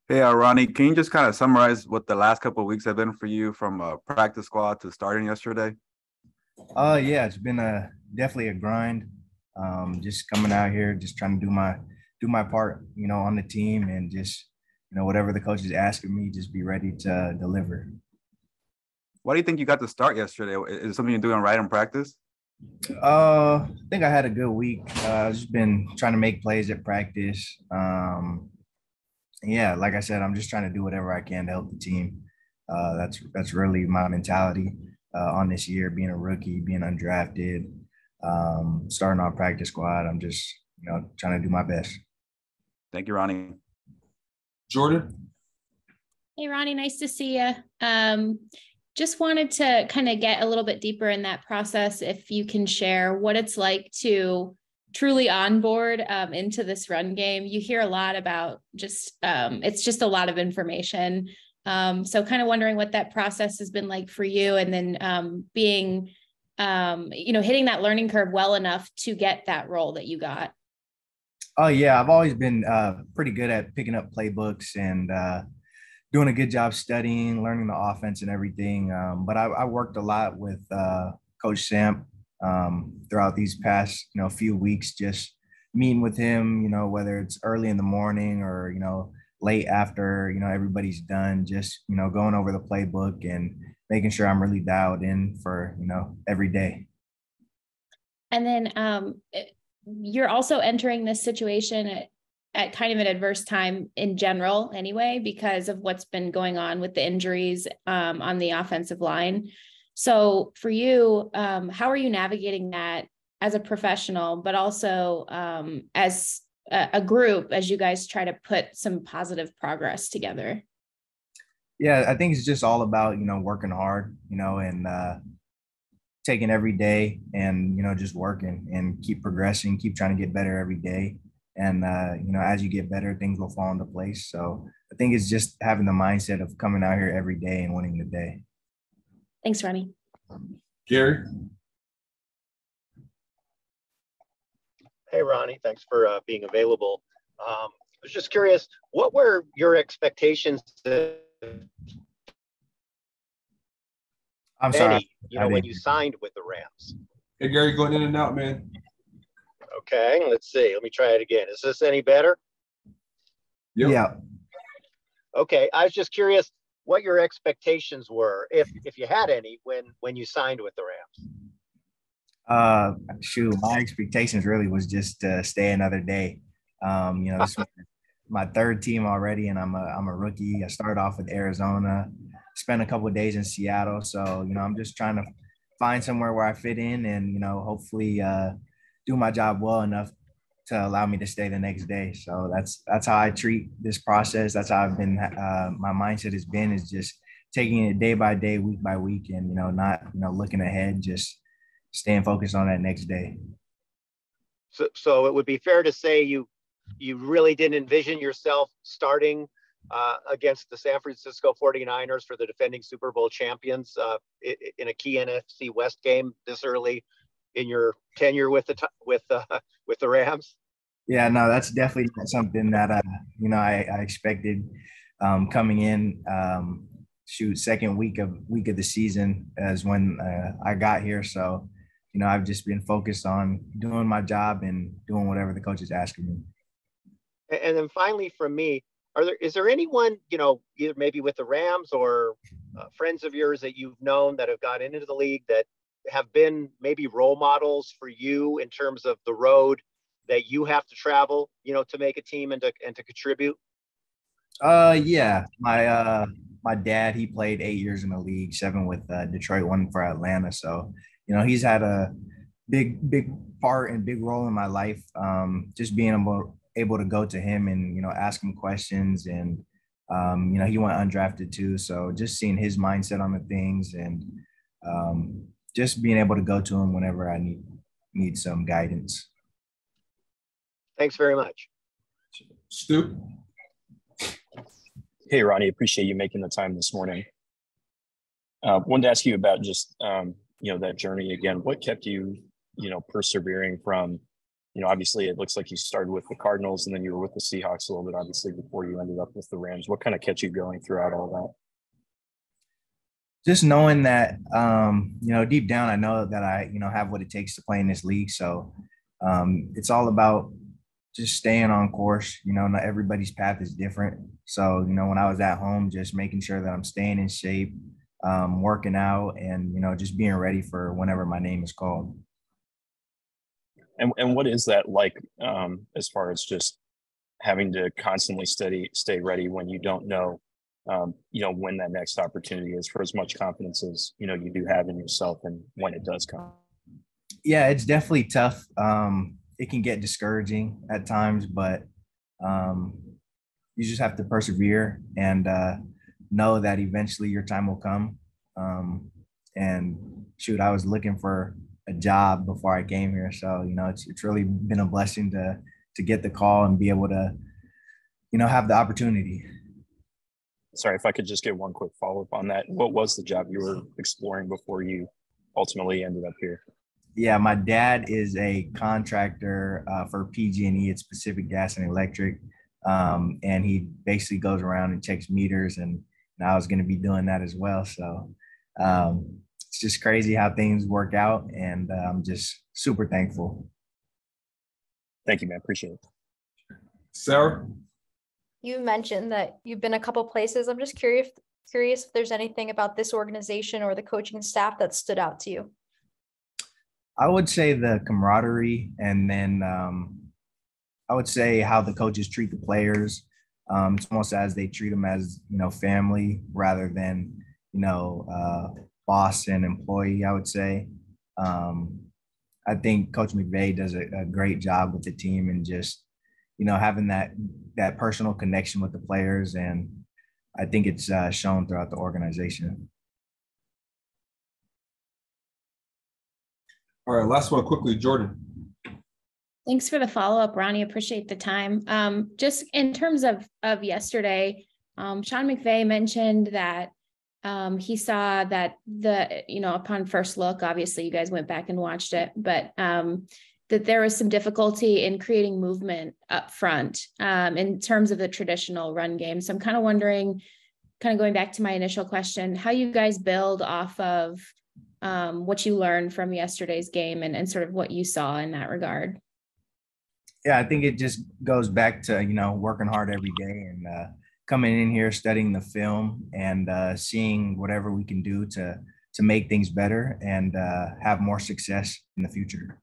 Hey, Ronnie, can you just kind of summarize what the last couple of weeks have been for you from practice squad to starting yesterday? Yeah, it's been a definitely a grind. Just coming out here, just trying to do my part, on the team, and just whatever the coach is asking me, just be ready to deliver. Why do you think you got to start yesterday? Is it something you're doing right in practice? I think I had a good week. I've just been trying to make plays at practice. Yeah, like I said, I'm just trying to do whatever I can to help the team. That's really my mentality on this year, being a rookie, being undrafted, starting on practice squad. I'm just trying to do my best. Thank you, Ronnie. Jordan? Hey, Ronnie, nice to see you. Just wanted to kind of get a little bit deeper in that process. If you can share what it's like to truly onboard into this run game. You hear a lot about it's just a lot of information. So kind of wondering what that process has been like for you, and then being, hitting that learning curve well enough to get that role that you got. Oh yeah, I've always been pretty good at picking up playbooks and doing a good job studying, learning the offense and everything. But I worked a lot with Coach Samp throughout these past few weeks, just meeting with him. Whether it's early in the morning or late after everybody's done, just going over the playbook and making sure I'm really dialed in for every day. And then you're also entering this situation at kind of an adverse time in general anyway, because of what's been going on with the injuries on the offensive line. So for you, how are you navigating that as a professional, but also as a group, as you guys try to put some positive progress together? Yeah, I think it's just all about, working hard, and taking every day and just working and keep progressing, keep trying to get better every day. And as you get better, things will fall into place. So I think it's just having the mindset of coming out here every day and winning the day. Thanks, Ronnie. Gary? Hey, Ronnie, thanks for being available. I was just curious, what were your expectations, if I'm sorry. any, when you signed with the Rams? Hey, Gary, going in and out, man. Okay, let's see. Let me try it again. Is this any better? Yep. Yeah. Okay, I was just curious what your expectations were, if you had any, when you signed with the Rams. Shoot, my expectations really was just to stay another day. This is my third team already, and I'm a rookie. I started off with Arizona, spent a couple of days in Seattle. So, I'm just trying to find somewhere where I fit in and, hopefully do my job well enough to allow me to stay the next day. So that's how I treat this process. That's how I've been. My mindset has been is just taking it day by day, week by week, and not looking ahead, just staying focused on that next day. So it would be fair to say you really didn't envision yourself starting against the San Francisco 49ers for the defending Super Bowl champions in a key NFC West game this early in your tenure with the Rams? Yeah, no, that's definitely not something that I expected coming in. Second week of the season is when I got here. So, I've just been focused on doing my job and doing whatever the coach is asking me. And then finally, from me, is there anyone either maybe with the Rams or friends of yours that you've known that have got into the league that have been maybe role models for you in terms of the road that you have to travel, to make a team and to contribute? Yeah, my dad, he played 8 years in the league, 7 with Detroit, 1 for Atlanta. So, he's had a big part and big role in my life. Just being able to go to him and ask him questions, and he went undrafted too. So just seeing his mindset on the things, and just being able to go to him whenever I need some guidance. Thanks very much. Stu? Hey, Ronnie, appreciate you making the time this morning. Wanted to ask you about just, that journey again. What kept you, persevering from Obviously it looks like you started with the Cardinals and then you were with the Seahawks a little bit, obviously, before you ended up with the Rams. What kind of kept you going throughout all that? Just knowing that, deep down, I know that I, have what it takes to play in this league. So it's all about just staying on course. Not everybody's path is different. So, when I was at home, just making sure that I'm staying in shape, working out, and, just being ready for whenever my name is called. And what is that like, as far as just having to constantly stay ready when you don't know, when that next opportunity is, for as much confidence as, you do have in yourself and when it does come? Yeah, it's definitely tough. It can get discouraging at times, but you just have to persevere and know that eventually your time will come. And shoot, I was looking for a job before I came here. So, it's really been a blessing to get the call and be able to, have the opportunity. Sorry, if I could just get one quick follow-up on that. What was the job you were exploring before you ultimately ended up here? Yeah, my dad is a contractor for PG&E. It's Pacific Gas and Electric. And he basically goes around and checks meters, and I was going to be doing that as well. So it's just crazy how things work out, and I'm just super thankful. Thank you, man. Appreciate it. Sarah? You mentioned that you've been a couple places. I'm just curious if there's anything about this organization or the coaching staff that stood out to you. I would say the camaraderie, and then I would say how the coaches treat the players. It's almost as they treat them as, family rather than, boss and employee, I would say. I think Coach McVay does a great job with the team, and just, having that personal connection with the players. And I think it's shown throughout the organization. All right, last one quickly, Jordan. Thanks for the follow-up, Ronnie. Appreciate the time. Just in terms of yesterday, Sean McVay mentioned that he saw that upon first look, obviously you guys went back and watched it, but that there was some difficulty in creating movement up front in terms of the traditional run game. So I'm kind of wondering, going back to my initial question, how you guys build off of what you learned from yesterday's game and sort of what you saw in that regard. Yeah, I think it just goes back to, working hard every day and coming in here, studying the film, and seeing whatever we can do to make things better and have more success in the future.